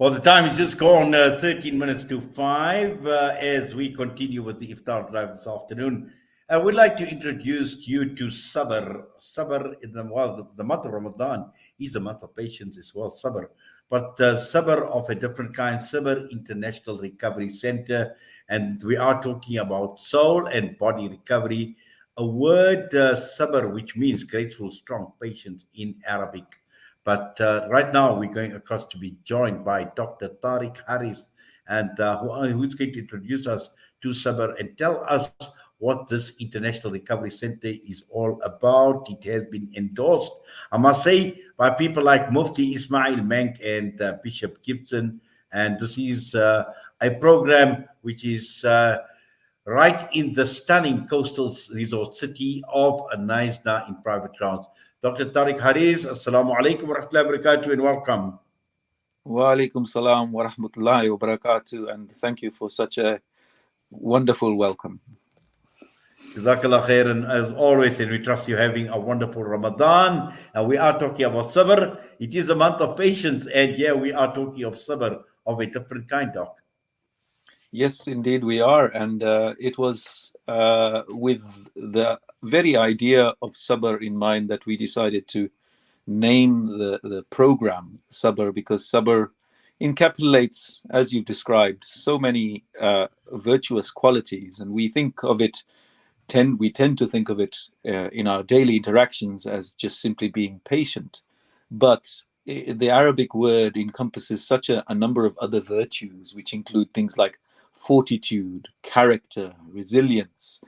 Well, the time is just gone 13 minutes to 5 as we continue with the iftar drive this afternoon. I would like to introduce you to Sabr. Sabr in the month of Ramadan is a month of patience as well, Sabr. But Sabr of a different kind, Sabr International Recovery Center. And we are talking about soul and body recovery. A word, Sabr, which means grateful, strong, patience in Arabic. But right now, we're going across to be joined by Dr. Tariq Harris, and who's going to introduce us to Sabr and tell us what this International Recovery Center is all about. It has been endorsed, I must say, by people like Mufti Ismail Menk and Bishop Gibson. And this is a program which is right in the stunning coastal resort city of Naisna in private grounds. Dr. Tariq Haris, Assalamu alaikum wa rahmatullahi wa barakatuh, and welcome. Wa alaikum salam wa rahmatullahi wa barakatuh, and thank you for such a wonderful welcome. Jazakallah khairan as always, and we trust you're having a wonderful Ramadan. And we are talking about sabr. It is a month of patience, and yeah, we are talking of sabr of a different kind, Doc. Yes, indeed we are, and it was with the very idea of sabr in mind that we decided to name the program Sabr, because Sabr encapsulates, as you've described, so many virtuous qualities, and we think of it, we tend to think of it in our daily interactions as just simply being patient, but the Arabic word encompasses such a number of other virtues, which include things like fortitude, character, resilience,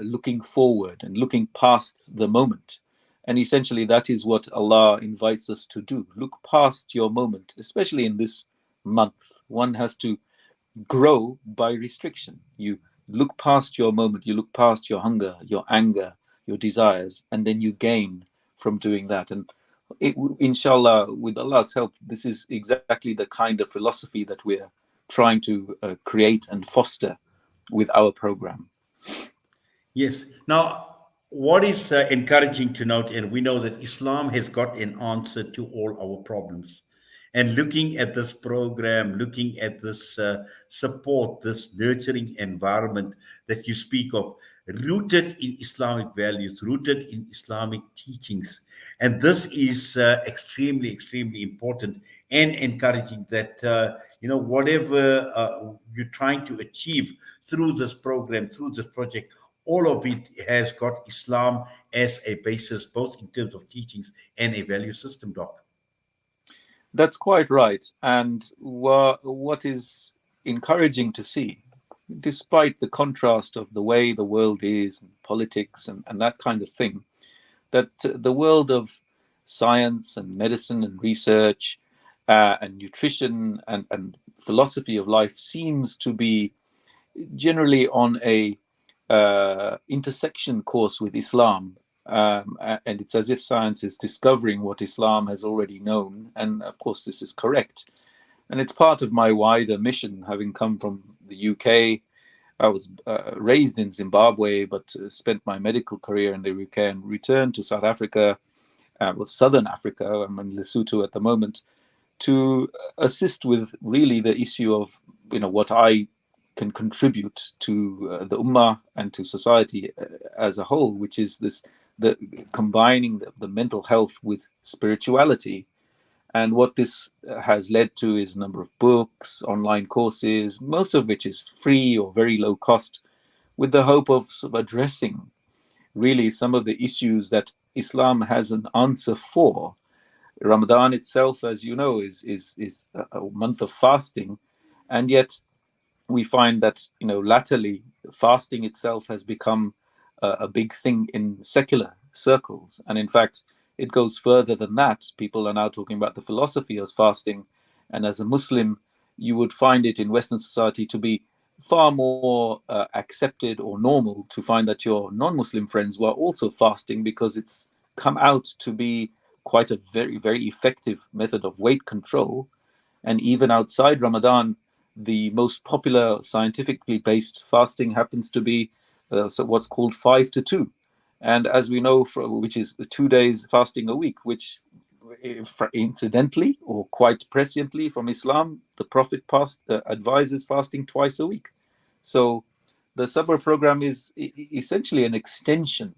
looking forward and looking past the moment. And essentially, that is what Allah invites us to do. Look past your moment, especially in this month. One has to grow by restriction. You look past your moment, you look past your hunger, your anger, your desires, and then you gain from doing that. And inshallah, with Allah's help, this is exactly the kind of philosophy that we're trying to create and foster with our program. Yes. Now, what is encouraging to note, and we know that Islam has got an answer to all our problems. And looking at this program, looking at this support, this nurturing environment that you speak of, rooted in Islamic values, rooted in Islamic teachings. And this is extremely, extremely important and encouraging that, whatever you're trying to achieve through this program, through this project, all of it has got Islam as a basis, both in terms of teachings and a value system, Doc. That's quite right. And what is encouraging to see, despite the contrast of the way the world is, and politics and that kind of thing, that the world of science and medicine and research and nutrition and philosophy of life seems to be generally on a intersection course with Islam, and it's as if science is discovering what Islam has already known, and of course this is correct, and it's part of my wider mission, having come from the UK. I was raised in Zimbabwe, but spent my medical career in the UK and returned to South Africa, Southern Africa. I'm in Lesotho at the moment, to assist with really the issue of what I can contribute to the ummah and to society as a whole, which is the combining the mental health with spirituality. And what this has led to is a number of books, online courses, most of which is free or very low cost, with the hope of sort of addressing really some of the issues that Islam has an answer for. Ramadan itself, as you know, is a month of fasting, and yet we find that latterly fasting itself has become a big thing in secular circles, and in fact it goes further than that. People are now talking about the philosophy of fasting, and as a Muslim you would find it in Western society to be far more accepted or normal to find that your non-Muslim friends were also fasting, because it's come out to be quite a very, very effective method of weight control. And even outside Ramadan, the most popular scientifically based fasting happens to be what's called 5 to 2, and as we know, which is 2 days fasting a week, which incidentally or quite presciently from Islam, the Prophet advises fasting twice a week. So the Sabr program is essentially an extension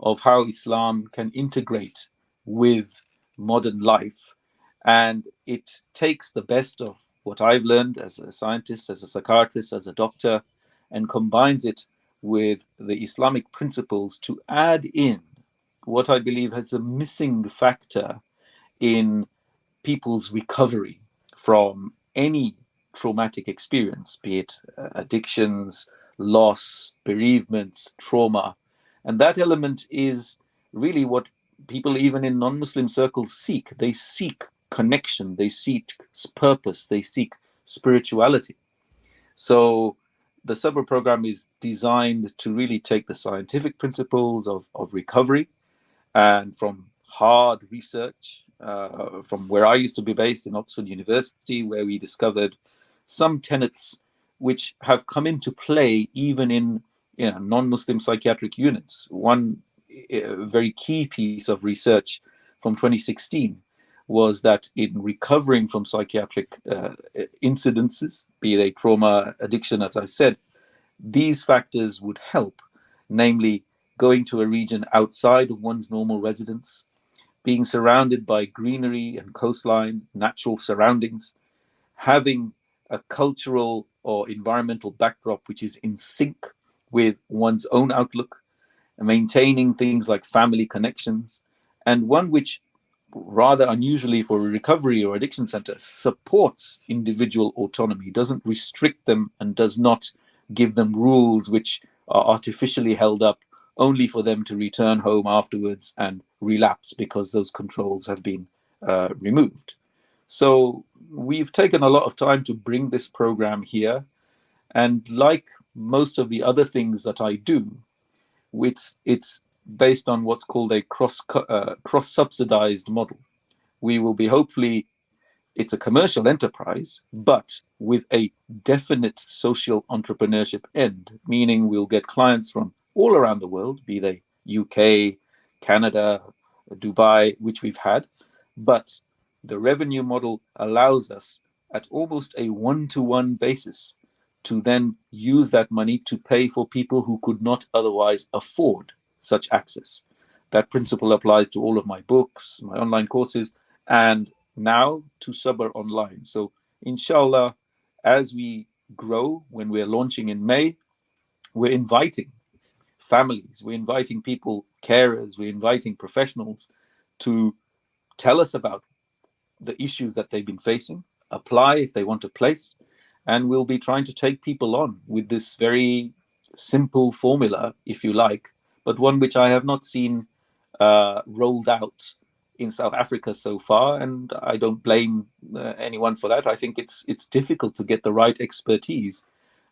of how Islam can integrate with modern life. And it takes the best of what I've learned as a scientist, as a psychiatrist, as a doctor, and combines it with the Islamic principles to add in what I believe has a missing factor in people's recovery from any traumatic experience, be it addictions, loss, bereavements, trauma. And that element is really what people, even in non Muslim circles, seek. They seek connection, they seek purpose, they seek spirituality. So the Sabr program is designed to really take the scientific principles of recovery and from hard research, from where I used to be based in Oxford University, where we discovered some tenets which have come into play even in non-Muslim psychiatric units. One very key piece of research from 2016 was that in recovering from psychiatric incidences, be they trauma, addiction, as I said, these factors would help, namely going to a region outside of one's normal residence, being surrounded by greenery and coastline, natural surroundings, having a cultural or environmental backdrop which is in sync with one's own outlook, and maintaining things like family connections, and one which, rather unusually for a recovery or addiction center, supports individual autonomy, doesn't restrict them, and does not give them rules which are artificially held up only for them to return home afterwards and relapse because those controls have been removed. So we've taken a lot of time to bring this program here. And like most of the other things that I do, it's based on what's called a cross-subsidized model. We will be hopefully, it's a commercial enterprise, but with a definite social entrepreneurship end, meaning we'll get clients from all around the world, be they UK, Canada, Dubai, which we've had. But the revenue model allows us at almost a one-to-one basis to then use that money to pay for people who could not otherwise afford such access. That principle applies to all of my books, my online courses, and now to Sabr Online. So inshallah, as we grow, when we're launching in May, we're inviting families, we're inviting people, carers, we're inviting professionals to tell us about the issues that they've been facing, apply if they want a place, and we'll be trying to take people on with this very simple formula, if you like, but one which I have not seen rolled out in South Africa so far, and I don't blame anyone for that. I think it's difficult to get the right expertise.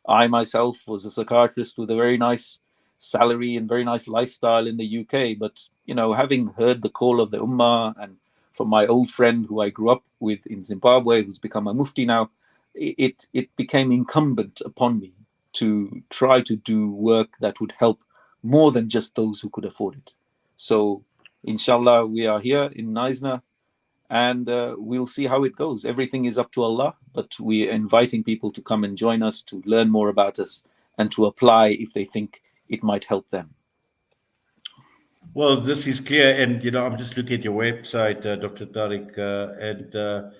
I myself was a psychiatrist with a very nice salary and very nice lifestyle in the UK, but having heard the call of the Ummah, and from my old friend who I grew up with in Zimbabwe, who's become a mufti now, it became incumbent upon me to try to do work that would help more than just those who could afford it. So inshallah, we are here in Neisner, and we'll see how it goes. Everything is up to Allah, but we're inviting people to come and join us, to learn more about us, and to apply if they think it might help them. Well, this is clear, and I'm just looking at your website, Dr. Tariq, and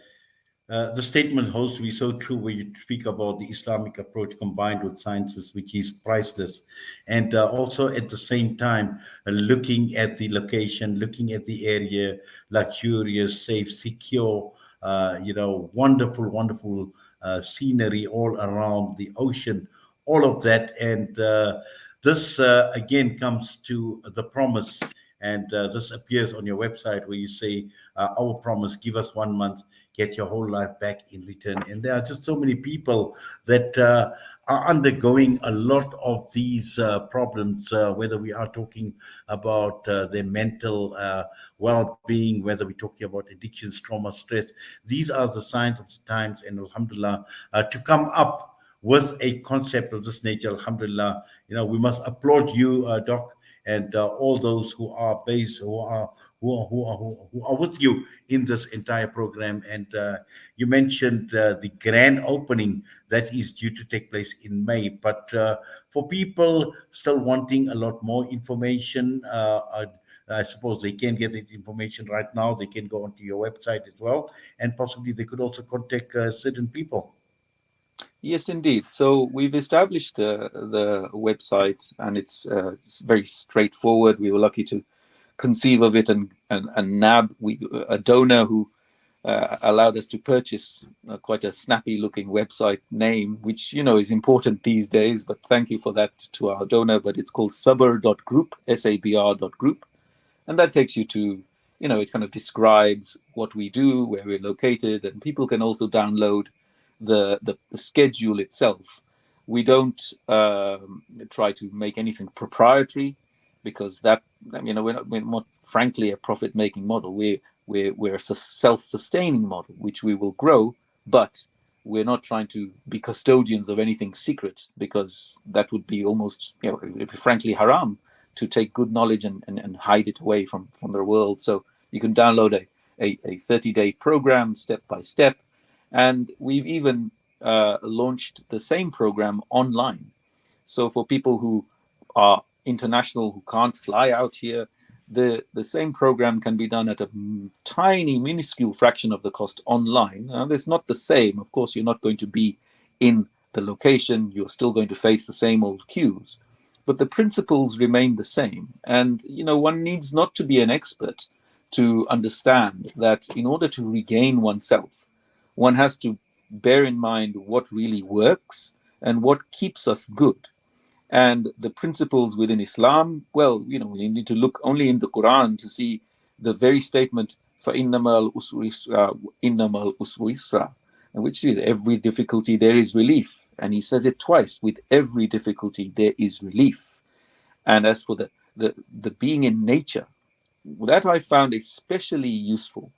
the statement holds to be so true where you speak about the Islamic approach combined with sciences, which is priceless. And also at the same time, looking at the location, looking at the area, luxurious, safe, secure, wonderful, wonderful scenery all around the ocean, all of that. And this, again, comes to the promise. And this appears on your website where you say, our promise, give us 1 month, get your whole life back in return. And there are just so many people that are undergoing a lot of these problems, whether we are talking about their mental well-being, whether we're talking about addictions, trauma, stress. These are the signs of the times, and alhamdulillah, to come up with a concept of this nature. Alhamdulillah, we must applaud you, Doc, and all those who are based, who are with you in this entire program. And you mentioned the grand opening that is due to take place in May. But for people still wanting a lot more information, I suppose they can get that information right now. They can go onto your website as well, and possibly they could also contact certain people. Yes, indeed. So we've established the website, and it's very straightforward. We were lucky to conceive of it and nab a donor who allowed us to purchase quite a snappy looking website name, which is important these days. But thank you for that to our donor. But it's called sabr.group, sabr.group, and that takes you to it kind of describes what we do, where we're located, and people can also download the schedule itself. We don't try to make anything proprietary, because that we're not frankly a profit-making model. We're a self-sustaining model, which we will grow, but we're not trying to be custodians of anything secret, because that would be almost it would be frankly haram to take good knowledge and hide it away from the world. So you can download a 30-day program step by step. And we've even launched the same program online. So for people who are international, who can't fly out here, the same program can be done at a tiny, minuscule fraction of the cost online. Now, it's not the same. Of course, you're not going to be in the location. You're still going to face the same old queues. But the principles remain the same. And, one needs not to be an expert to understand that in order to regain oneself, one has to bear in mind what really works and what keeps us good. And the principles within Islam, well, we need to look only in the Quran to see the very statement, فَإِنَّمَا الْأُسْرِ يُسْرًا, which is every difficulty there is relief. And he says it twice, with every difficulty there is relief. And as for the being in nature, that I found especially useful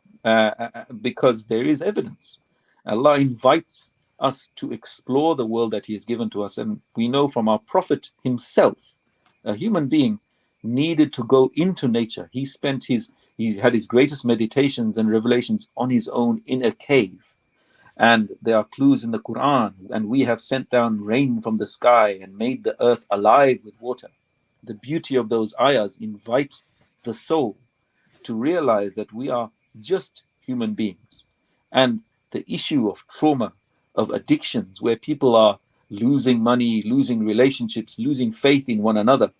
because there is evidence. Allah invites us to explore the world that He has given to us. And we know from our Prophet himself, a human being needed to go into nature. He had his greatest meditations and revelations on his own in a cave. And there are clues in the Quran, and we have sent down rain from the sky and made the earth alive with water. The beauty of those ayahs invite the soul to realize that we are just human beings. And the issue of trauma, of addictions, where people are losing money, losing relationships, losing faith in one another,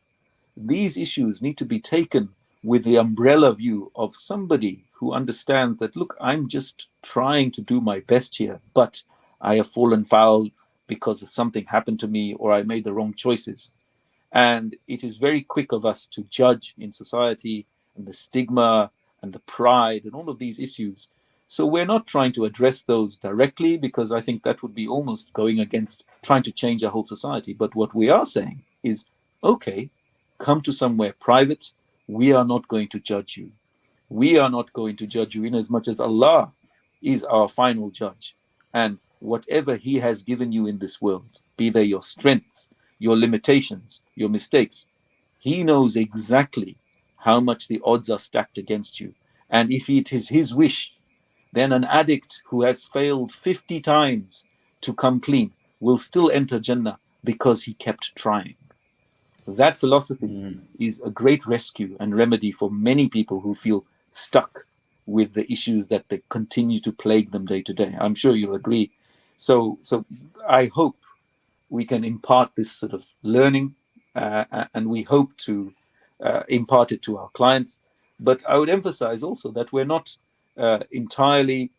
these issues need to be taken with the umbrella view of somebody who understands that, look, I'm just trying to do my best here, but I have fallen foul because of something happened to me, or I made the wrong choices. And it is very quick of us to judge in society, and the stigma and the pride and all of these issues. So we're not trying to address those directly, because I think that would be almost going against trying to change a whole society. But what we are saying is, okay, come to somewhere private. We are not going to judge you. We are not going to judge you, in as much as Allah is our final judge. And whatever He has given you in this world, be they your strengths, your limitations, your mistakes, He knows exactly how much the odds are stacked against you. And if it is His wish, then an addict who has failed 50 times to come clean will still enter Jannah because he kept trying. That philosophy is a great rescue and remedy for many people who feel stuck with the issues that they continue to plague them day to day. I'm sure you'll agree. So I hope we can impart this sort of learning, and we hope to impart it to our clients. But I would emphasize also that we're not entirely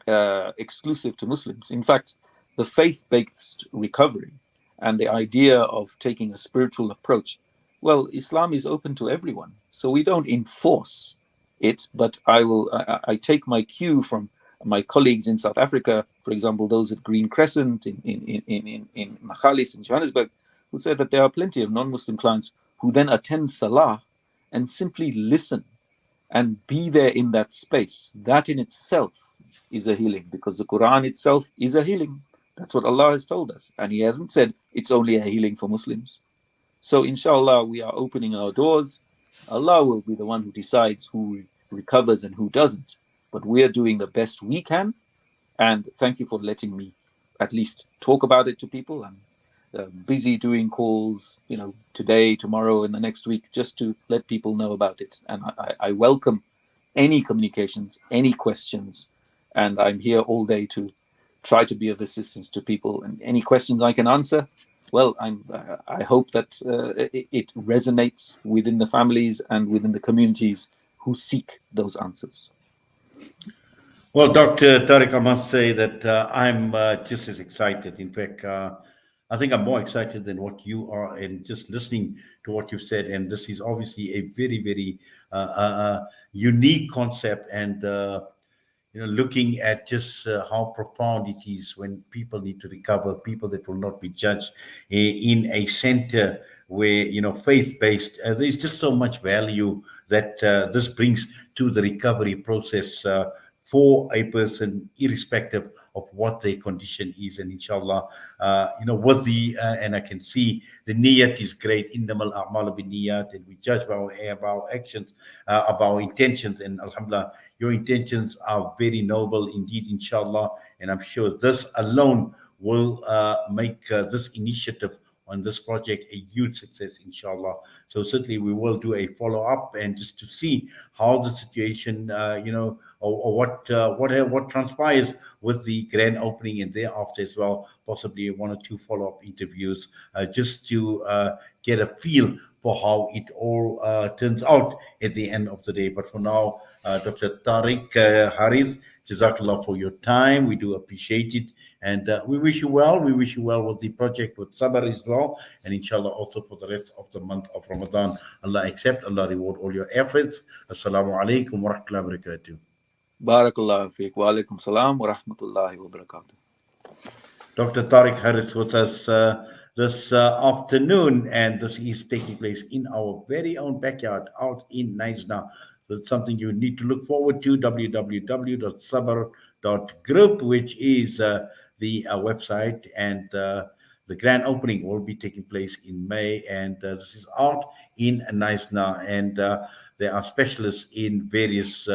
exclusive to Muslims. In fact, the faith-based recovery and the idea of taking a spiritual approach, well, Islam is open to everyone. So we don't enforce it, but I take my cue from my colleagues in South Africa, for example, those at Green Crescent in Machalis in Johannesburg, who said that there are plenty of non-Muslim clients who then attend Salah and simply listen and be there in that space. That in itself is a healing, because the Quran itself is a healing. That's what Allah has told us. And He hasn't said it's only a healing for Muslims. So, inshallah, we are opening our doors. Allah will be the one who decides who recovers and who doesn't. But we are doing the best we can. And thank you for letting me at least talk about it to people. I'm busy doing calls, today, tomorrow, and the next week, just to let people know about it. And I welcome any communications, any questions, and I'm here all day to try to be of assistance to people. And any questions I can answer, well, I hope that it resonates within the families and within the communities who seek those answers. Well, Dr. Tariq, I must say that I'm just as excited. In fact, I think I'm more excited than what you are, and just listening to what you've said. And this is obviously a very, very unique concept, and looking at just how profound it is when people need to recover, people that will not be judged in a center where faith-based. There's just so much value that this brings to the recovery process. For a person, irrespective of what their condition is, and inshallah, with and I can see the niyat is great. Innamal a'malu bin niyat, and we judge by our actions, about our intentions, and alhamdulillah, your intentions are very noble indeed, inshallah, and I'm sure this alone will make this initiative on this project a huge success, inshallah. So certainly we will do a follow up, and just to see how the situation, or what transpires with the grand opening, and thereafter as well, possibly one or two follow up interviews, just to get a feel for how it all turns out at the end of the day. But for now, Dr. Tariq Harith, Jazakallah for your time. We do appreciate it. And we wish you well. We wish you well with the project with Sabr as well. And inshallah also for the rest of the month of Ramadan. Allah accept, Allah reward all your efforts. Assalamu alaikum wa rahmatullahi wa barakatuh. Barakallahu feek. Wa alaikum salam wa rahmatullahi wa barakatuh. Dr. Tariq Harith with us this afternoon, and this is taking place in our very own backyard out in Naisna. So it's something you need to look forward to, www.sabr.group, which is the website, and the grand opening will be taking place in May, and this is out in Naisna, and there are specialists in various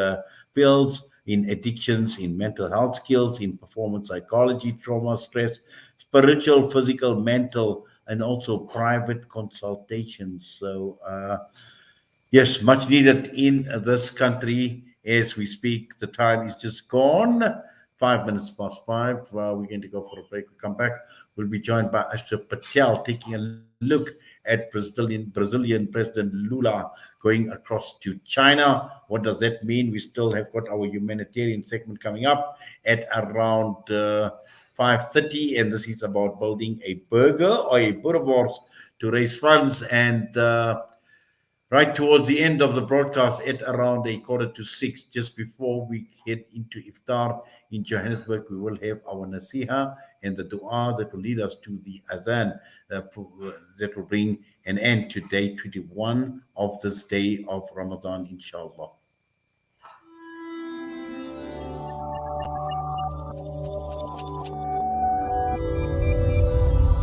fields, in addictions, in mental health skills, in performance psychology, trauma, stress, spiritual, physical, mental, and also private consultations. So, yes, much needed in this country as we speak. The time is just gone. 5 minutes past five. We're going to go for a break. We come back. We'll be joined by Ashraf Patel taking a look at Brazilian President Lula going across to China. What does that mean? We still have got our humanitarian segment coming up at around 5:30, and this is about building a burger or a boerewors to raise funds, and right towards the end of the broadcast at around 5:45, just before we head into iftar in Johannesburg, we will have our nasiha and the dua that will lead us to the adhan that will bring an end to day 21 of this day of Ramadan, inshallah.